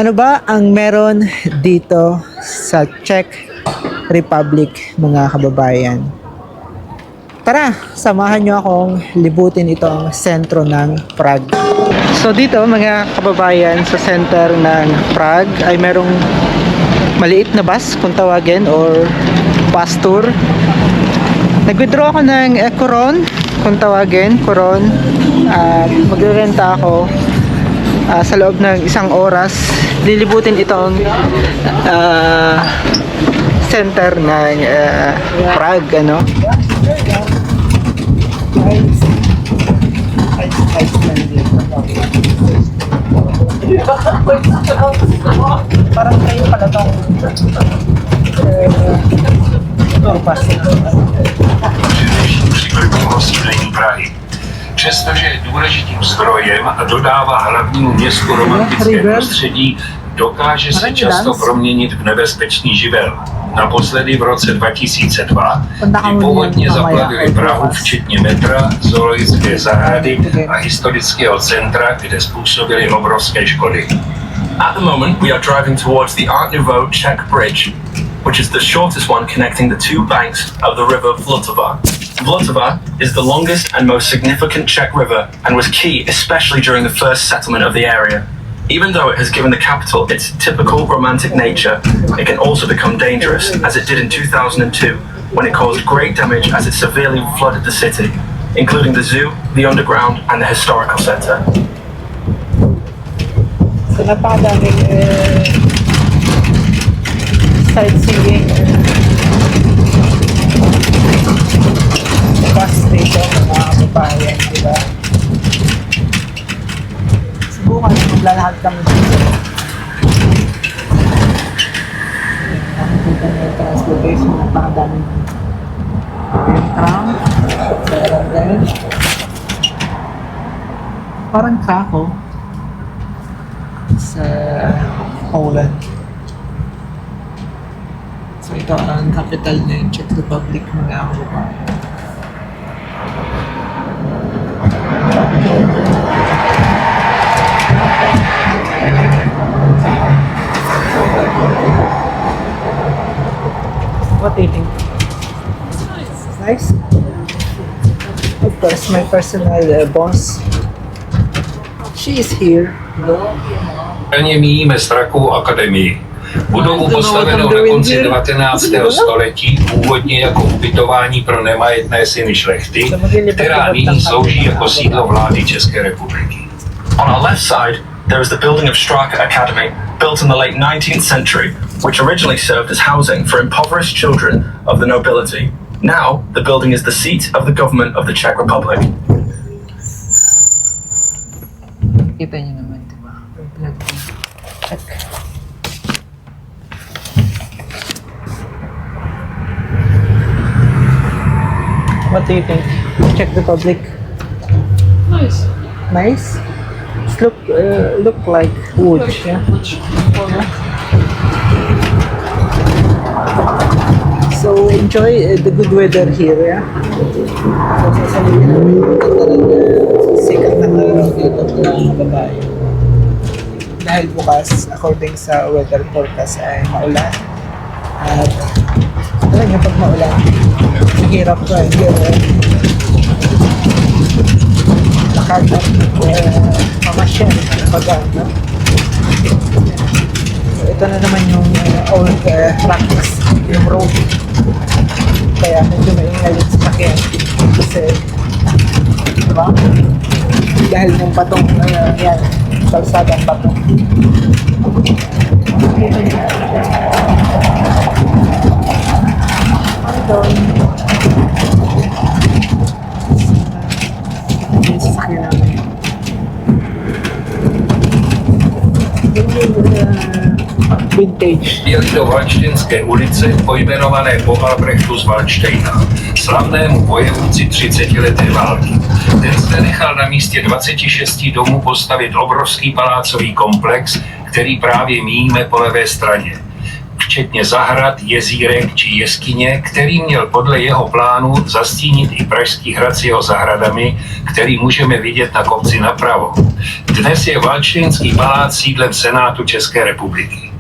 Ano ba ang meron dito sa Czech Republic, mga kababayan? Tara, samahan nyo akong libutin itong sentro ng Prague. So dito, mga kababayan, sa center ng Prague ay merong maliit na bus kung tawagin or bus tour. Nag-withdraw ako ng koron kung tawagin, koron, at magrerenta ako sa loob ng 1 oras. Lilibutin itong center ng Prague, ano? Parang kayo pala itong Při osídlení Prahy. Přestože je důležitým zdrojem a dodává hlavnímu městu romantické prostředí, dokáže se často proměnit v nebezpečný živel. Naposledy v roce 2002, kdy povodně zaplavily Prahu, včetně metra, zoologické zahrady a historického centra, kde způsobily obrovské škody. At the moment, we are driving towards the Art Nouveau Czech Bridge, which is the shortest one connecting the two banks of the river Vltava. Vltava is the longest and most significant Czech river and was key especially during the first settlement of the area. Even though it has given the capital its typical romantic nature, it can also become dangerous, as it did in 2002, when it caused great damage as it severely flooded the city, including the zoo, the underground and the historical centre. So napakadaming sightseeing bus dito, mga kababayan, diba? Subukan, maglalakad kami dito. Nakikita niyo yung transportation, napakadaming yung tram, parang Krakow sa Poland. So ito ang capital ng Czech Republic, mga kababayan. What do you think? It's nice. Of course, my personal boss. She is here. Plně míjíme Strakovou akademii. Budovu postavenou na konci 19. století, původně jako ubytování pro nemajetné syny šlechty, která nyní slouží jako sídlo vlády České republiky. On our left side, there is the building of Straka Academy, built in the late 19th century, which originally served as housing for impoverished children of the nobility. Now, the building is the seat of the government of the Czech Republic. Kita niyo naman, diba? What do you think? Czech Republic? Nice. Nice? It's look like wood, yeah? So enjoy the good weather here, yeah? So sasabihin namin yung ganda ng sikat ng araw dito ng babae. Dahil bukas, according sa weather forecast, ay maulan. At alam niyo, pag maulan, mahirap ko lakad at mamasyal pag no? So ito na naman yung old practice, yung road. Kaya medyo maingay yung sasakyan kasi diba? Dahil yung patong yan, kalsadang patong. Doon yung sasakyan namin. Vintage. Jeli do Valštinské ulice, pojmenované po Albrechtu z Valštejna, slavnému vojevůdci 30leté války. Ten zde nechal na místě 26 domů postavit obrovský palácový komplex, který právě míjíme po levé straně. včetně zahrad, jezírek či jeskyně, který měl podle jeho plánu zastínit i Pražský hrad s jeho zahradami, který můžeme vidět na kopci napravo. Dnes je Valčínský palác sídlem Senátu České republiky.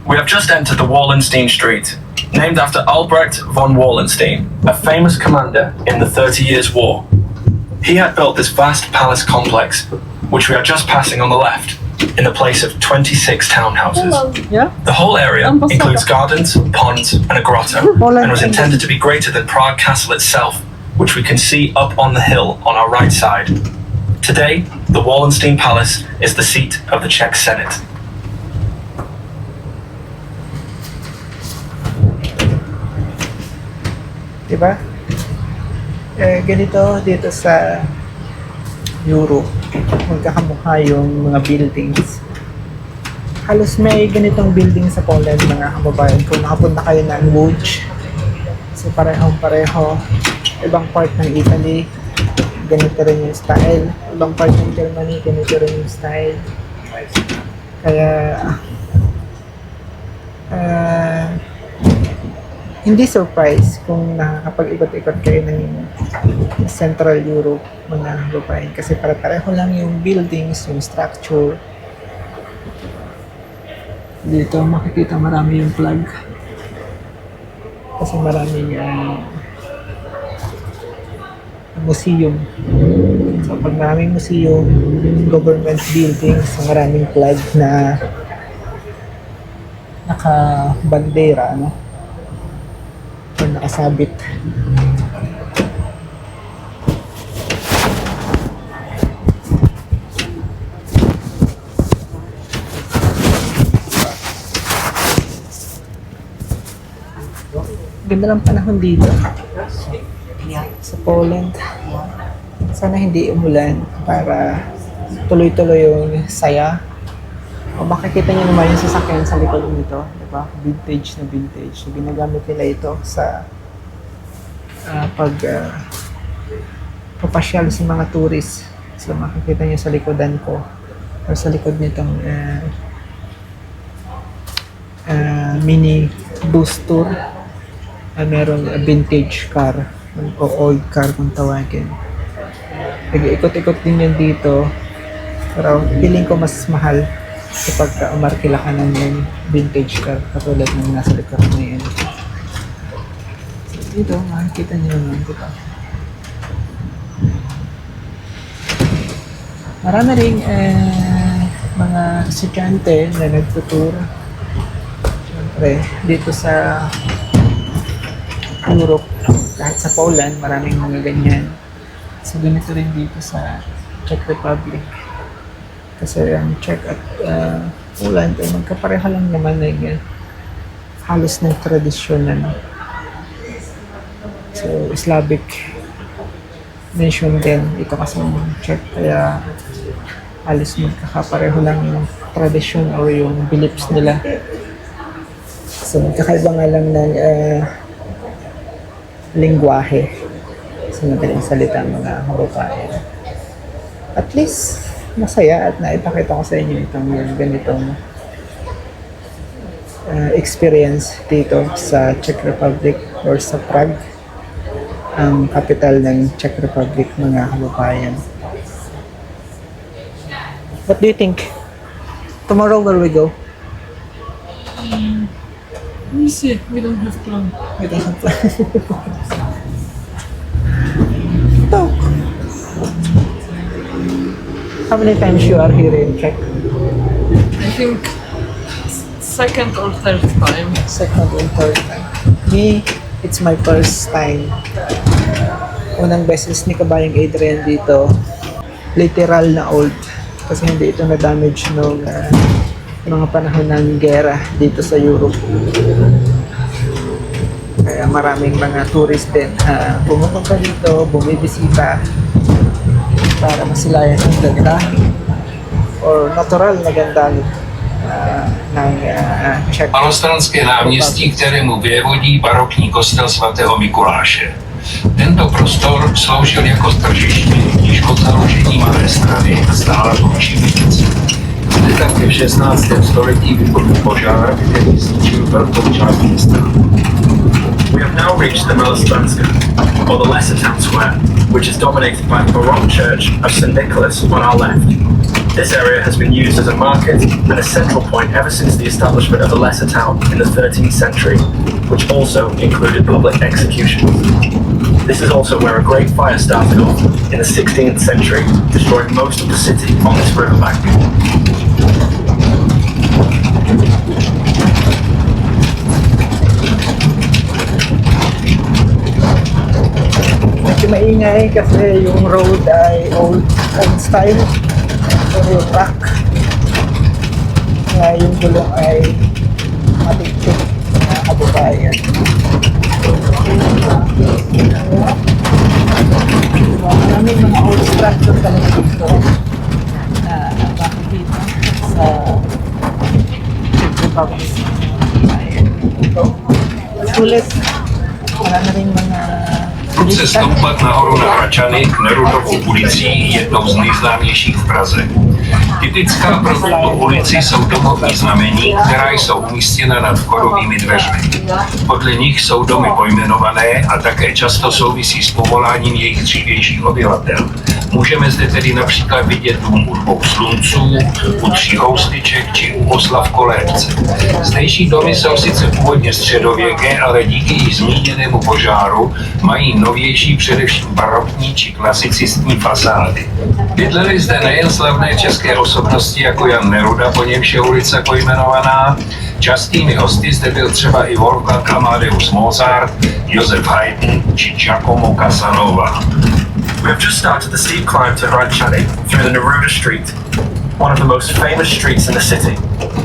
We have just entered the Wallenstein Street, named after Albrecht von Wallenstein, a famous commander in the 30 Years' War. He had built this vast palace complex, which we are just passing on the left, in the place of 26 townhouses. Yeah? The whole area includes gardens, ponds, and a grotto, and was intended to be greater than Prague Castle itself, which we can see up on the hill on our right side. Today, the Wallenstein Palace is the seat of the Czech Senate. Diba? Ganito dito sa Europe, magkakamukha yung mga buildings. Halos may ganitong building sa Poland, mga kababayan. Kung nakapunta kayo ng Łódź, so parehong-pareho. Ibang part ng Italy, ganito rin yung style. Ibang part ng Germany, ganito rin yung style. Kaya, hindi surprise kung nakakapag-ikot-ikot kayo ng Central Europe, mga kababayan, kasi pareho lang yung buildings, yung structure. Dito makikita marami yung flag kasi maraming museum. So pag maraming museum, government buildings, maraming flag na naka-bandera, ano? O nakasabit. Ganda ng panahon dito sa Poland. Sana hindi umulan para tuloy-tuloy yung saya. O makikita nyo naman yung sasakyan sa likod nito, diba? Vintage na vintage. So, ginagamit nila ito sa papasyal sa mga tourist. So makikita nyo sa likodan ko or sa likod nitong mini bus tour. Meron vintage car o old car kung tawagin. Nag-ikot-ikot din yan dito, pero feeling ko mas mahal kapag umarkila ka ng vintage car katulad ng nasa likod na yan. So, dito makikita nyo naman, diba? Marami rin mga estudyante na nagtutur siyempre dito sa Europe, kahit sa Poland, maraming mga ganyan. So, ganito rin dito sa Czech Republic. Kasi ang Czech at Poland ay magkapareha lang naman na halos ng tradisyon na. So, Slavic nation din. Ito kasi yung Czech, kaya halos magkakapareho lang yung tradisyon o yung beliefs nila. So, magkakaiba nga lang ng lingwahe sa madaling salita mga kababayan. At least masaya at naipakita ko sa inyo itong ganitong experience dito sa Czech Republic or sa Prague, ang capital ng Czech Republic, mga kababayan. What do you think? Tomorrow where we go? Let me see. We don't have plan. We don't have plan. Talk. How many times you are here in Czech? I think second or third time. Second or third time. Me, it's my first time. Unang beses ni kabayang Edrian dito. Literal na old. Kasi hindi ito na-damage nung mga panahon ng gera dito sa Europe. Kaya maraming mga tourist din pumupunta dito, bumibisita para masilayan ang ganda or natural na ganda ng Czech. Malostranské náměstí, kterému vévodí barokní kostel svatého Mikuláše. Tento prostor sloužil jako tržiště, již od založení Malé Strany stála končí ulice. taky v 16. století vypukl požár, který zničil velkou část města. We have now reached the Malostranska, or the Lesser Town Square, which is dominated by the Baroque church of St. Nicholas on our left. This area has been used as a market and a central point ever since the establishment of the Lesser Town in the 13th century, which also included public executions. This is also where a great fire started off in the 16th century, destroying most of the city on this riverbank. Medyo maingay kasi yung road ay old style. Puro rock. Kaya yung gulong ay matigpit na kababayan. Maraming mga old structure talaga dito na makikita sa Czech Republic. Ito. Sulit. Marami rin mga Chce stoupat nahoru na Hračany k Nerudovou ulici, jednou z nejznámějších v Praze. Typická pro tuto ulici jsou domovní znamení, která jsou umístěna nad vchodovými dveřmi. Podle nich jsou domy pojmenované a také často souvisí s povoláním jejich dřívějších obyvatel. Můžeme zde tedy například vidět dům u dvou slunců, u tří houstiček či u osla v kolébce. Zdejší domy jsou sice původně středověké, ale díky již zmíněnému požáru mají novější, především barokní či klasicistní fasády. Bydleli zde nejen slavné české osobnosti jako Jan Neruda, po němž je ulice pojmenovaná. Častými hosty zde byl třeba i Wolfgang Amadeus Mozart, Josef Haydn či Giacomo Casanova. We have just started the steep climb to Hračany through the Neruda Street, one of the most famous streets in the city.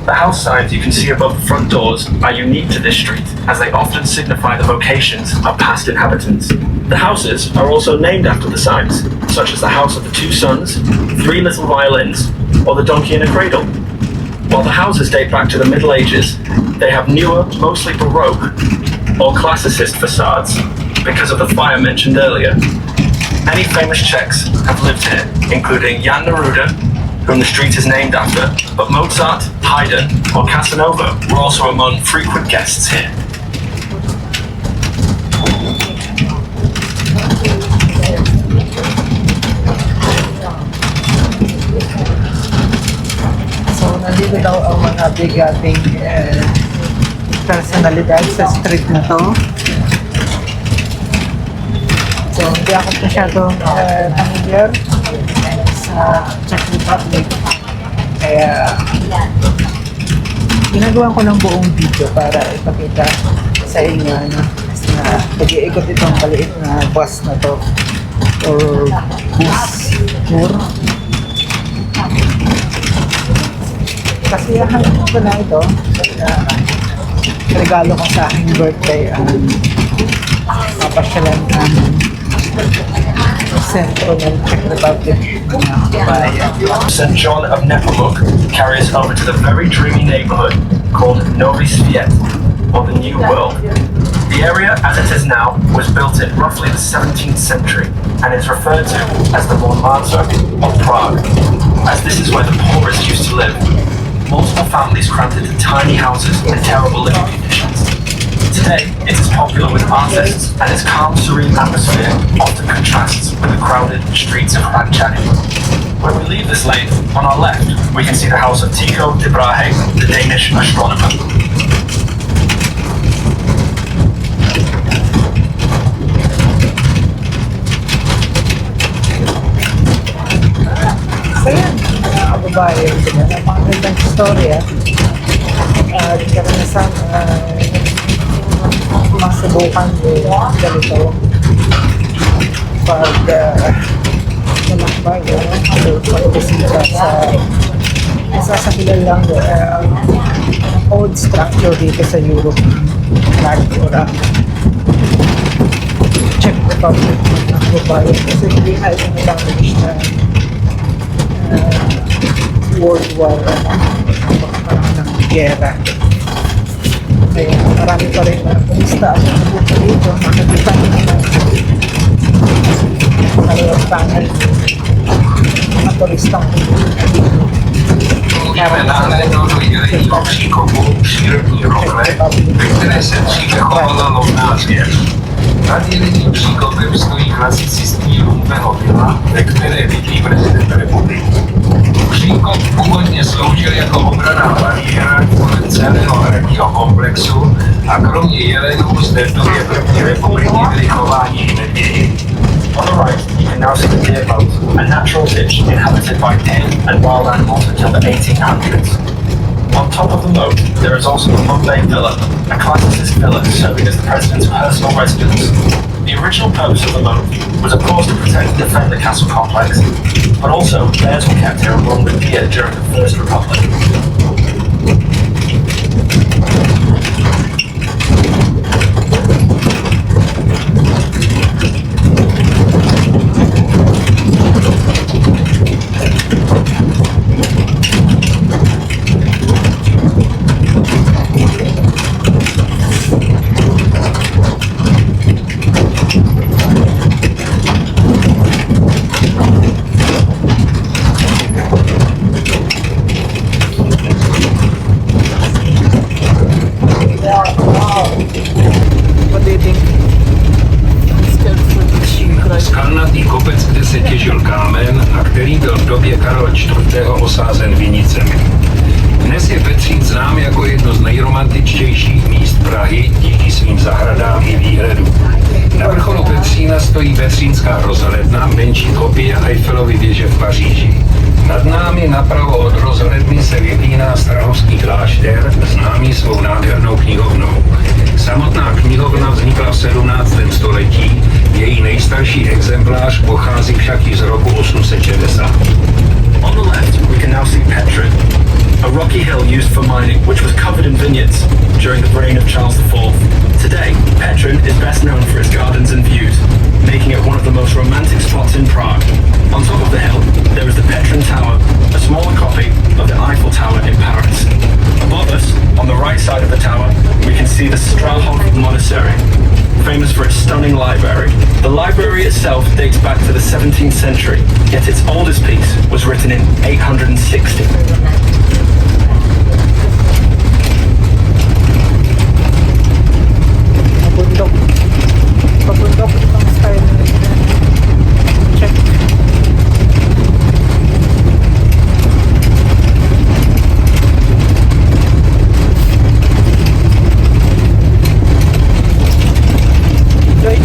The house signs you can see above the front doors are unique to this street, as they often signify the vocations of past inhabitants. The houses are also named after the signs, such as the House of the Two Sons, Three Little Violins, or the Donkey in a Cradle. While the houses date back to the Middle Ages, they have newer, mostly Baroque or classicist facades because of the fire mentioned earlier. Many famous Czechs have lived here, including Jan Neruda, whom the street is named after, but Mozart, Haydn, or Casanova were also among frequent guests here. So, nandito daw ang mga bigating personalidad sa street na to. So, hindi ako masyadong familiar sa Czech Republic. Kaya, ginagawa ko ng buong video para ipakita sa inyo na pag-iikot itong maliit na bus na to or bus tour. Kasiyahan ko na ito regalo ko sa aking birthday ang papasyalan ng sentro ng Czech Republic. St. John of Nepomuk carries over to the very dreamy neighborhood called Nový Svět, or the New World. The area, as it is now, was built in roughly the 17th century and is referred to as the Montmartre of Prague, as this is where the poorest used to live. Multiple families crammed into tiny houses in terrible living conditions. Today, it is popular with artists, and its calm, serene atmosphere often contrasts with the crowded streets of Hračany. When we leave this lane, on our left, we can see the house of Tycho de Brahe, the Danish astronomer. So yan, mga kababayan, napakagandang istorya at karanasan masubukan yung ganito pag nalakbay o pag-bisita sa masasakilan lang old structure dito sa Europe, Prague or Czech Republic ng kababayan kasi hindi na ito language na World War ng gera. Kaya marami pa rin na kumista ako nabuto dito, makikita naman sa panel mga turistang dito. Můžeme nahlédnout do jeleního příkopu přírodní rokle, ve které se dříve chovala lovná zvěř. Nad jeleným příkopem stojí klasicistní lumpeho vila, ve které bydlí prezident republiky. Příkop původně sloužil jako obranná bariéra kolem celého hradního komplexu a kromě jelenů zde v době první republiky byly chováni i medvědi. On the right, you can now see the deer boat, a natural ditch inhabited by deer and wild animals until the 1800s. On top of the moat, there is also the Buhay Villa, a classicist villa serving as the president's personal residence. The original purpose of the moat was of course to protect and defend the castle complex, but also bears were kept here along with deer during the First Republic. What do you think? Scared for the sheep, right? Skalnatý kopec, kde se těžil kámen a který byl v době Karla IV. Osázen vinicemi. Dnes je Petřín znám jako jedno z nejromantičtějších míst Prahy díky svým zahradám i výhledům. Na vrcholu Petřína stojí Petřínská rozhledna, menší kopie Eiffelovy věže v Paříži. Nad námi napravo od rozhledny se vypíná Strahovský klášter, známý svou nádhernou knihovnou. Samotná knihovna vznikla v 17. století, její nejstarší exemplář pochází však i z roku 860. On the left, we can now see Petrin, a rocky hill used for mining which was covered in vineyards during the reign of Charles IV. Today, Petrin is best known for its gardens and views, making it one of the most romantic spots in Prague. On top of the hill, there is the Petrin Tower, a smaller copy of the Eiffel Tower in Paris. Above us, on the right side of the tower, we can see the Stralhov Monastery, famous for its stunning library. The library itself dates back to the 17th century, yet its oldest piece was written in 860. Pabundok. Pabundok itong style nila. Check. Enjoy.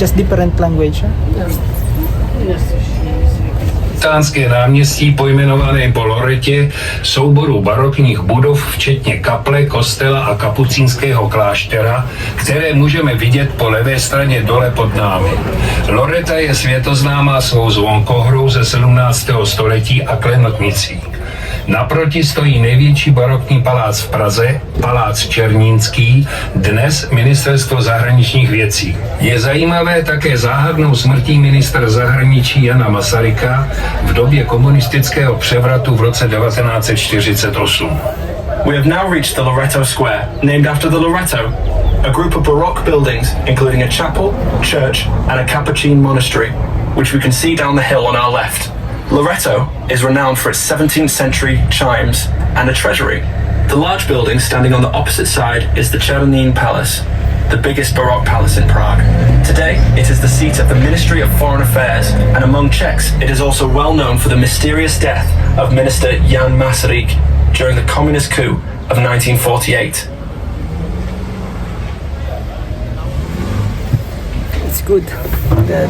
Just different language, huh? Tánské náměstí pojmenované po Loretě, souboru barokních budov, včetně kaple, kostela a kapucínského kláštera, které můžeme vidět po levé straně dole pod námi. Loreta je světoznámá svou zvonkohrou ze 17. století a klenotnicí. Naproti stojí největší barokní palác v Praze, palác Černínský, dnes Ministerstvo zahraničních věcí. Je zajímavé také záhadnou smrtí ministra zahraničí Jana Masaryka v době komunistického převratu v roce 1948. We have now reached the Loreto Square, named after the Loreto, a group of Baroque buildings including a chapel, church and a Capuchin monastery, which we can see down the hill on our left. Loreto is renowned for its 17th century chimes and a treasury. The large building standing on the opposite side is the Czernin Palace, the biggest Baroque palace in Prague. Today, it is the seat of the Ministry of Foreign Affairs, and among Czechs, it is also well known for the mysterious death of Minister Jan Masaryk during the communist coup of 1948. It's good that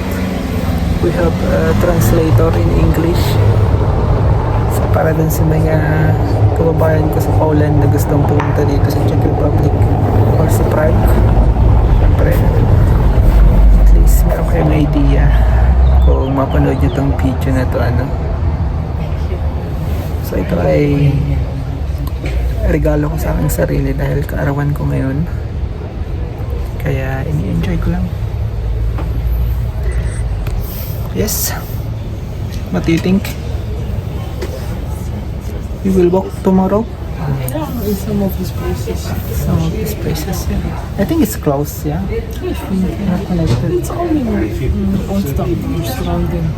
we have a translator in English. So para dun sa mga kababayan ko sa Poland na gustong pumunta dito sa Czech Republic or sa Prague, syempre at least meron kayong idea kung mapanood nyo tong video na to, ano. So ito ay regalo ko sa aking sarili dahil kaarawan ko ngayon, kaya ini-enjoy ko lang. Yes. What do you think? You will walk tomorrow? Yeah, in some of these places. Some of these places, yeah. I think it's close, yeah. Not connected. It's only one stop surrounding.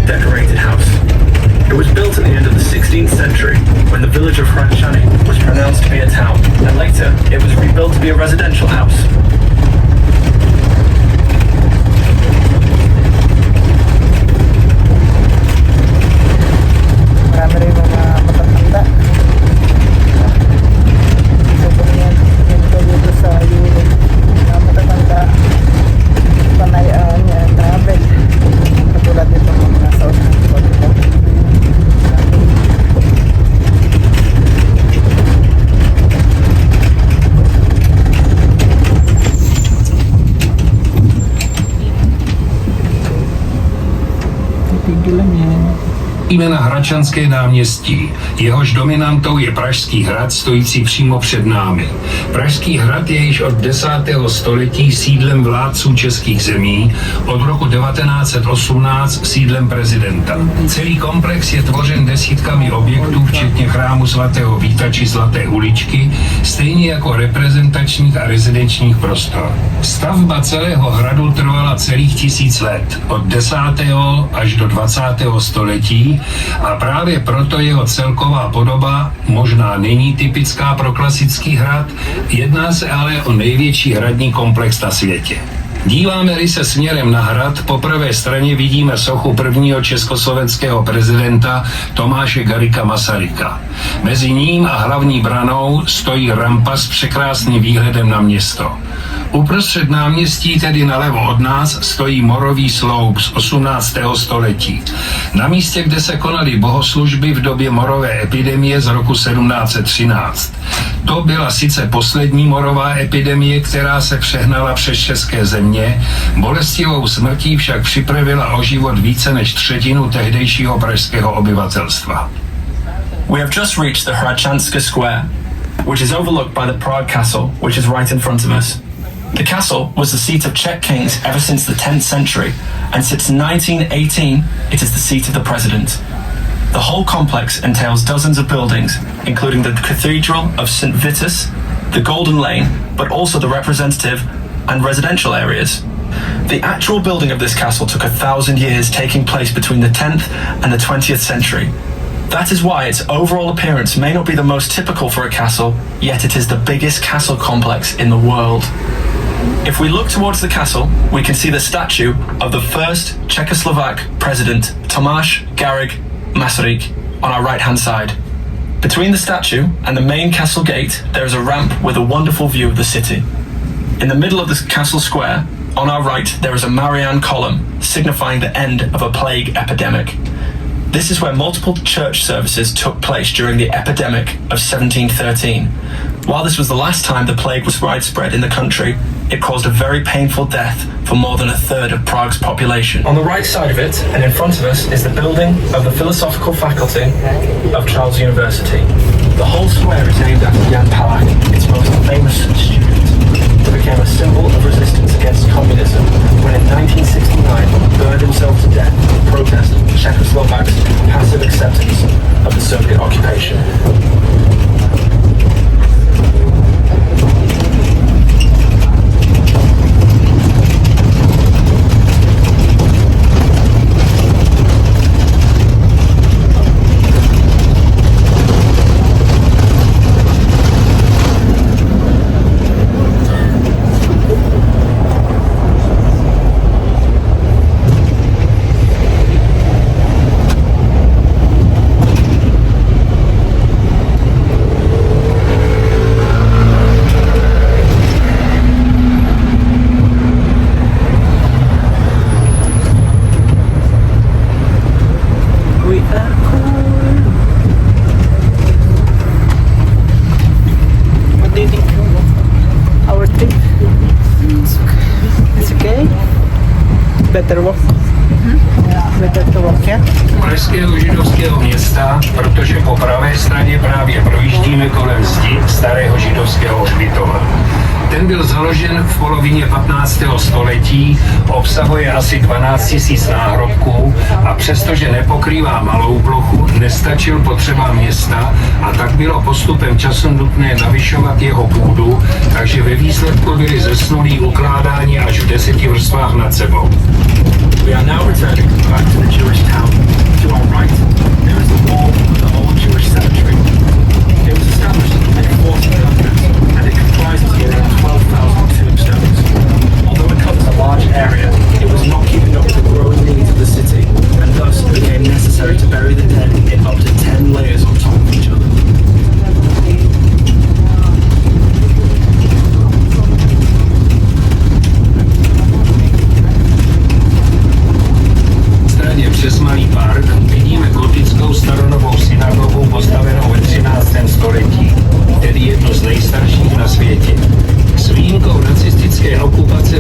decorated house. It was built at the end of the 16th century when the village of Hradčany was pronounced to be a town, and later it was rebuilt to be a residential house. Marami rin mga matatanda. So, ganyan dito sa unit na matatanda. Panayaan niya, travel. Katulad nito mga nasa unahan ko dito. Jsme na Hradčanské náměstí. Jehož dominantou je Pražský hrad, stojící přímo před námi. Pražský hrad je již od 10. století sídlem vládců českých zemí, od roku 1918 sídlem prezidenta. Celý komplex je tvořen desítkami objektů, včetně chrámu svatého Víta či Zlaté uličky, stejně jako reprezentačních a rezidenčních prostor. Stavba celého hradu trvala celých 1000 let, od 10. až do 20. století, a právě proto jeho celková podoba možná není typická pro klasický hrad, jedná se ale o největší hradní komplex na světě. Díváme-li se směrem na hrad, po pravé straně vidíme sochu prvního československého prezidenta Tomáše Garrigua Masaryka. Mezi ním a hlavní branou stojí rampa s překrásným výhledem na město. Uprostřed náměstí, tedy nalevo od nás, stojí morový sloup z 18. století. Na místě, kde se konaly bohoslužby v době morové epidemie z roku 1713. To byla sice poslední morová epidemie, která se přehnala přes české země, bolestivou smrtí však připravila o život více než třetinu tehdejšího pražského obyvatelstva. We have just reached the Hradčanské Square, which is overlooked by the Prague Castle, which is right in front of us. The castle was the seat of Czech kings ever since the 10th century, and since 1918 it is the seat of the president. The whole complex entails dozens of buildings, including the Cathedral of St. Vitus, the Golden Lane, but also the representative and residential areas. The actual building of this castle took 1,000 years, taking place between the 10th and the 20th century. That is why its overall appearance may not be the most typical for a castle, yet it is the biggest castle complex in the world. If we look towards the castle, we can see the statue of the first Czechoslovak president, Tomáš Garrigue Masaryk, on our right-hand side. Between the statue and the main castle gate, there is a ramp with a wonderful view of the city. In the middle of the castle square, on our right, there is a Marianne column, signifying the end of a plague epidemic. This is where multiple church services took place during the epidemic of 1713. While this was the last time the plague was widespread in the country, it caused a very painful death for more than a third of Prague's population. On the right side of it, and in front of us, is the building of the Philosophical Faculty of Charles University. The whole square is named after Jan Palach, its most famous student, who became a symbol of resistance against communism when in 1969 burned himself to death in protest of Czechoslovak's passive acceptance of the Soviet occupation. Pražského židovského města, protože po pravé straně právě projíždíme kolem zdi starého židovského hřbitova. Ten byl založen v polovině 15. století, obsahuje asi 12 000 náhrobků a přestože nepokrývá malou plochu, nestačil potřeba města a tak bylo postupem času nutné navyšovat jeho půdu, takže ve výsledku byly zesnulí ukládáni až v 10 vrstvách nad sebou. We are now returning back to the Jewish town. To our right, there is the wall of the old Jewish cemetery. It was established in the 1400s and it comprises around 12,000 tombstones. Although it covers a large area, it was not keeping up with the growing needs of the city, and thus it became necessary to bury the dead in up to 10 layers on top of each other. Přes malý park vidíme gotickou staronovou synagogu postavenou ve 13. století, tedy jednu z nejstarších na světě.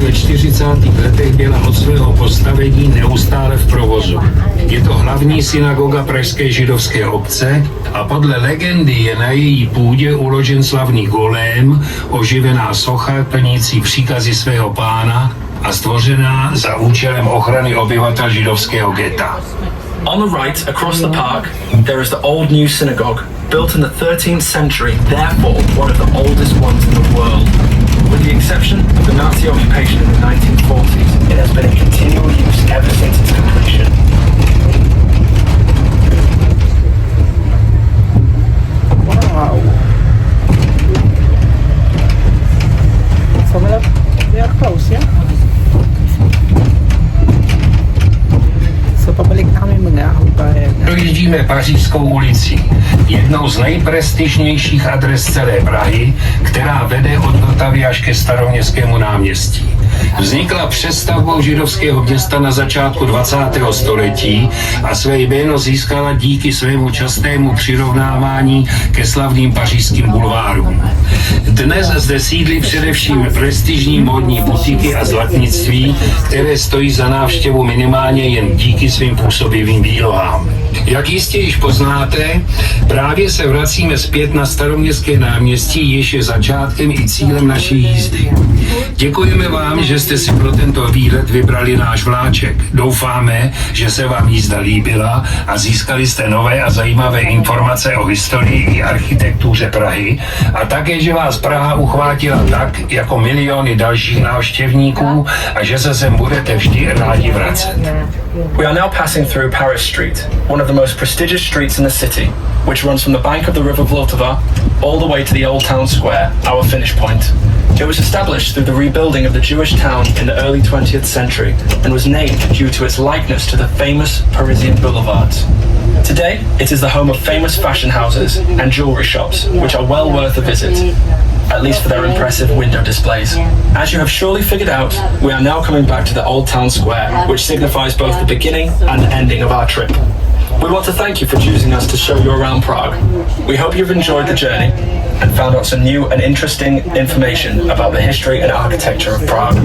ve 40. letech byla od svého postavení neustále v provozu. Je to hlavní synagoga pražské židovské obce a podle legendy je na její půdě uložen slavný golém, oživená socha plnící příkazy svého pána a stvořená za účelem ochrany obyvatel židovského geta. On the right, across the park, there is the Old New Synagogue, built in the 13th century, therefore one of the oldest ones in the world. With the exception of the Nazi occupation in the 1940s, it has been in continual use ever since its completion. Wow. So they are close, yeah? So pabalik na kami mga kababayan. Projíždíme Pařížskou ulicí, jednou z nejprestižnějších adres celé Prahy, která vede od Vltavy až ke Staroměstskému náměstí. Vznikla přestavbou židovského města na začátku 20. století a své jméno získala díky svému častému přirovnávání ke slavným pařížským bulvárům. Dnes zde sídlí především prestižní módní butiky a zlatnictví, které stojí za návštěvu minimálně jen díky svým působivým výlohám. Jak jistě již poznáte, právě se vracíme zpět na Staroměstské náměstí, jež je začátkem i cílem naší jízdy. Děkujeme vám, že jste si pro tento výlet vybrali náš vláček. Doufáme, že se vám jízda líbila a získali jste nové a zajímavé informace o historii i architektuře Prahy a také, že vás Praha uchvátila tak, jako miliony dalších návštěvníků a že se sem budete vždy rádi vracet. We are now passing through Paris Street, one of the most prestigious streets in the city, which runs from the bank of the River Vltava all the way to the Old Town Square, our finish point. It was established through the rebuilding of the Jewish town in the early 20th century and was named due to its likeness to the famous Parisian boulevards. Today, it is the home of famous fashion houses and jewelry shops, which are well worth a visit, at least for their impressive window displays. As you have surely figured out, we are now coming back to the Old Town Square, which signifies both the beginning and the ending of our trip. We want to thank you for choosing us to show you around Prague. We hope you've enjoyed the journey and found out some new and interesting information about the history and architecture of Prague.